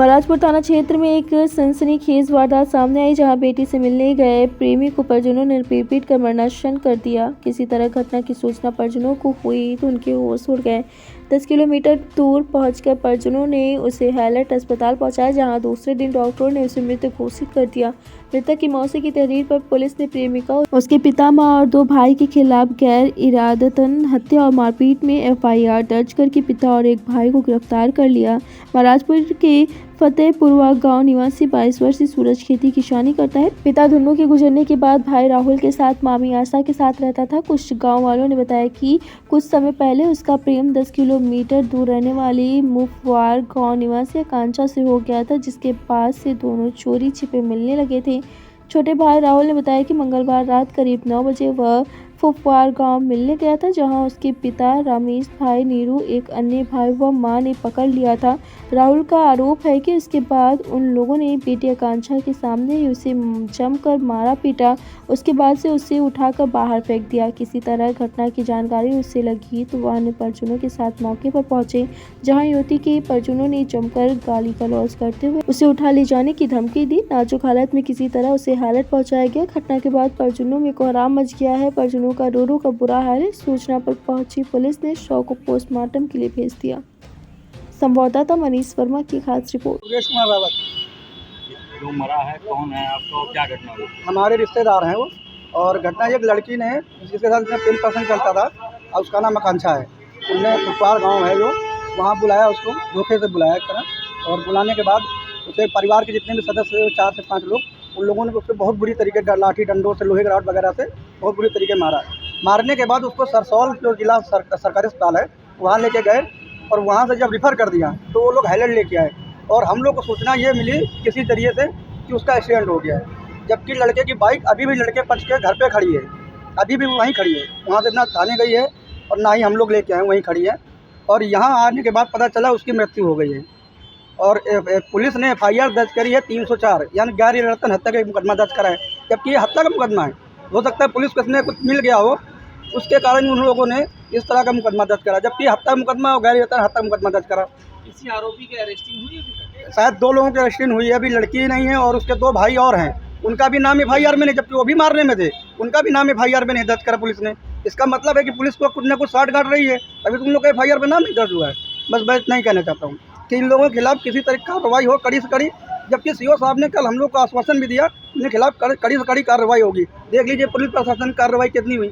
महाराजपुर थाना क्षेत्र में एक सनसनीखेज वारदात सामने आई, जहां बेटी से मिलने गए प्रेमी को परिजनों ने पीट कर मरणासन कर दिया। किसी तरह घटना की सूचना परिजनों को हुई तो उनके होश उड़ गए। 10 किलोमीटर दूर पहुंचकर परिजनों ने उसे हैलट अस्पताल पहुंचाया, जहां दूसरे दिन डॉक्टरों ने उसे मृत घोषित कर दिया। मृतक की मौसी की तहरीर पर पुलिस ने प्रेमिका, उसके पिता, मां और 2 भाई के खिलाफ गैर इरादतन हत्या और मारपीट में एफआईआर दर्ज करके पिता और एक भाई को गिरफ्तार कर लिया। महाराजपुर के फतेहपुरवा गांव निवासी 22 वर्षीय सूरज खेती किसानी करता है। पिता धुन्नों के गुजरने के बाद भाई राहुल के साथ मामी आशा के साथ रहता था। कुछ गांव वालों ने बताया कि कुछ समय पहले उसका प्रेम 10 किलोमीटर दूर रहने वाली मुफवार गांव निवासी आकांक्षा से हो गया था, जिसके पास से दोनों चोरी छिपे मिलने लगे थे। छोटे भाई राहुल ने बताया कि मंगलवार रात करीब 9 बजे वह फुफवार गांव मिलने गया था, जहां उसके पिता रमेश, भाई नीरू, एक अन्य भाई व मां ने पकड़ लिया था। राहुल का आरोप है कि उसके बाद उन लोगों ने बेटी आकांक्षा के सामने ही उसे जमकर मारा पीटा। उसके बाद से उसे उठाकर बाहर फेंक दिया। किसी तरह घटना की जानकारी उससे लगी तो वह अन्य परिजनों के साथ मौके पर पहुंचे, जहां युवती के परिजनों ने जमकर गाली गलौज करते हुए उसे उठा ले जाने की धमकी दी। नाजुक हालत में किसी तरह उसे हैलट पहुंचाया गया। घटना के बाद परिजनों में कोहराम मच गया है। परिजनों का रो का बुरा हाल है। सूचना पर पहुंची पुलिस ने शव को पोस्टमार्टम के लिए भेज दिया। संवाददाता मनीष वर्मा की खास रिपोर्ट। सुरेश कुमार रावत जो मरा है कौन है, आपको क्या घटना हुई? हमारे रिश्तेदार हैं वो, और घटना एक लड़की ने जिसके साथ इसने प्रेम प्रसंग चलता था और उसका नाम आकांक्षा है। उनने फुफवार गांव है जो, वहाँ बुलाया उसको, धोखे से बुलाया एक तरह, और बुलाने के बाद उसे परिवार के जितने भी सदस्य 4 से 5 लोग, उन लोगों ने उसको बहुत बुरी तरीके लाठी डंडों से, लोहे रॉड वगैरह से बहुत बुरी तरीके मारा। मारने के बाद उसको सरसौल जो जिला सरकारी अस्पताल है वहाँ लेके गए, और वहाँ से जब रिफ़र कर दिया तो वो लोग हैलट लेके आए, और हम लोग को सूचना ये मिली किसी तरीके से कि उसका एक्सीडेंट हो गया है। जबकि लड़के की बाइक अभी भी लड़के पक्ष के घर पे खड़ी है, अभी भी वहीं खड़ी है। वहाँ से ना थाने गई है और ना ही हम लोग लेके आए, वहीं खड़ी है। और यहाँ आने के बाद पता चला उसकी मृत्यु हो गई है, और पुलिस ने एफआईआर दर्ज करी है 304 यानी गैर इरादतन हत्या का मुकदमा दर्ज करा है। जबकि ये हत्या का मुकदमा है, हो सकता है पुलिस को इसमें कुछ मिल गया हो, उसके कारण उन लोगों ने इस तरह का मुकदमा दर्ज करा। जबकि हत्या मुकदमा और गैर इरादतन हत्या मुकदमा दर्ज करा। किसी आरोपी की अरेस्टिंग हुई है? शायद 2 लोगों की अरेस्टिंग हुई है, अभी लड़की नहीं है, और उसके 2 भाई और हैं, उनका भी नाम एफआईआर में नहीं, जबकि वो भी मारने में थे, उनका भी नाम एफआईआर में नहीं दर्ज करा पुलिस ने। इसका मतलब है कि पुलिस को कुछ न कुछ साठ गांठ रही है, अभी तुम लोग का एफआईआर में नाम नहीं दर्ज हुआ है। बस मैं इतना ही कहना चाहता हूँ कि इन लोगों के खिलाफ किसी तरह की कार्रवाई हो, कड़ी से कड़ी। जबकि सीओ साहब ने कल हम लोग को आश्वासन भी दिया, इनके खिलाफ कड़ी से कड़ी कार्रवाई होगी। देख लीजिए पुलिस प्रशासन की कार्रवाई कितनी हुई।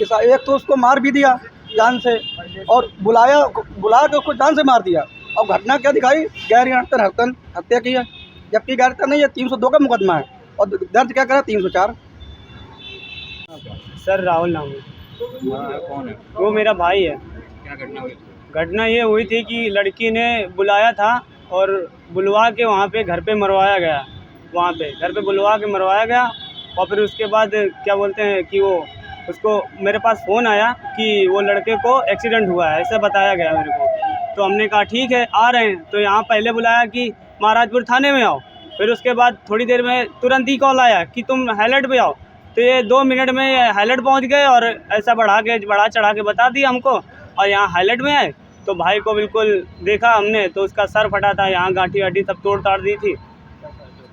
एक तो उसको मार भी दिया जान से, और बुला के उसको जान से मार दिया, और घटना क्या दिखाई, गैर इरादतन हत्या की है। जबकि गैर इरादतन नहीं है, 302 का मुकदमा है, और दर्ज क्या करा 304। सर राहुल नाम है। कौन है? वो मेरा भाई है। क्या घटना हुई? घटना ये हुई थी कि लड़की ने बुलाया था और बुलवा के वहाँ पे घर पे मरवाया गया। वहाँ पे घर पे बुलवा के मरवाया गया, और फिर उसके बाद क्या बोलते हैं कि वो उसको मेरे पास फ़ोन आया कि वो लड़के को एक्सीडेंट हुआ है, ऐसा बताया गया मेरे को। तो हमने कहा ठीक है आ रहे हैं। तो यहाँ पहले बुलाया कि महाराजपुर थाने में आओ, फिर उसके बाद थोड़ी देर में तुरंत ही कॉल आया कि तुम हैलट पे आओ। तो ये 2 मिनट में हैलट पहुँच गए, और ऐसा बढ़ा चढ़ा के बता दिया हमको, और यहाँ हैलट में आए तो भाई को बिल्कुल देखा हमने, तो उसका सर फटा था, यहाँ गांठी वाठी सब तोड़ ताड़ दी थी।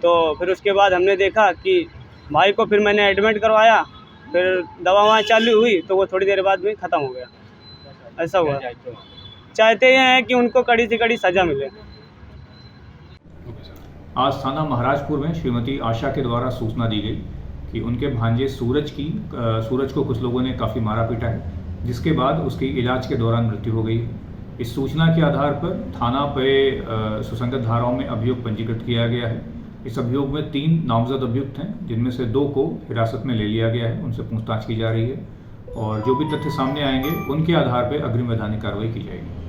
तो फिर उसके बाद हमने देखा कि भाई को फिर मैंने एडमिट करवाया, फिर दवा वहाँ चालू हुई तो वो थोड़ी देर बाद में ख़त्म हो गया। ऐसा हुआ। चाहते ये हैं कि उनको कड़ी से कड़ी सज़ा मिले। आज थाना महाराजपुर में श्रीमती आशा के द्वारा सूचना दी गई कि उनके भांजे सूरज को कुछ लोगों ने काफ़ी मारा पीटा है, जिसके बाद उसकी इलाज के दौरान मृत्यु हो गई। इस सूचना के आधार पर थाना पे सुसंगत धाराओं में अभियोग पंजीकृत किया गया है। इस अभियोग में 3 नामजद अभियुक्त हैं, जिनमें से 2 को हिरासत में ले लिया गया है, उनसे पूछताछ की जा रही है, और जो भी तथ्य सामने आएंगे उनके आधार पर अग्रिम वैधानिक कार्रवाई की जाएगी।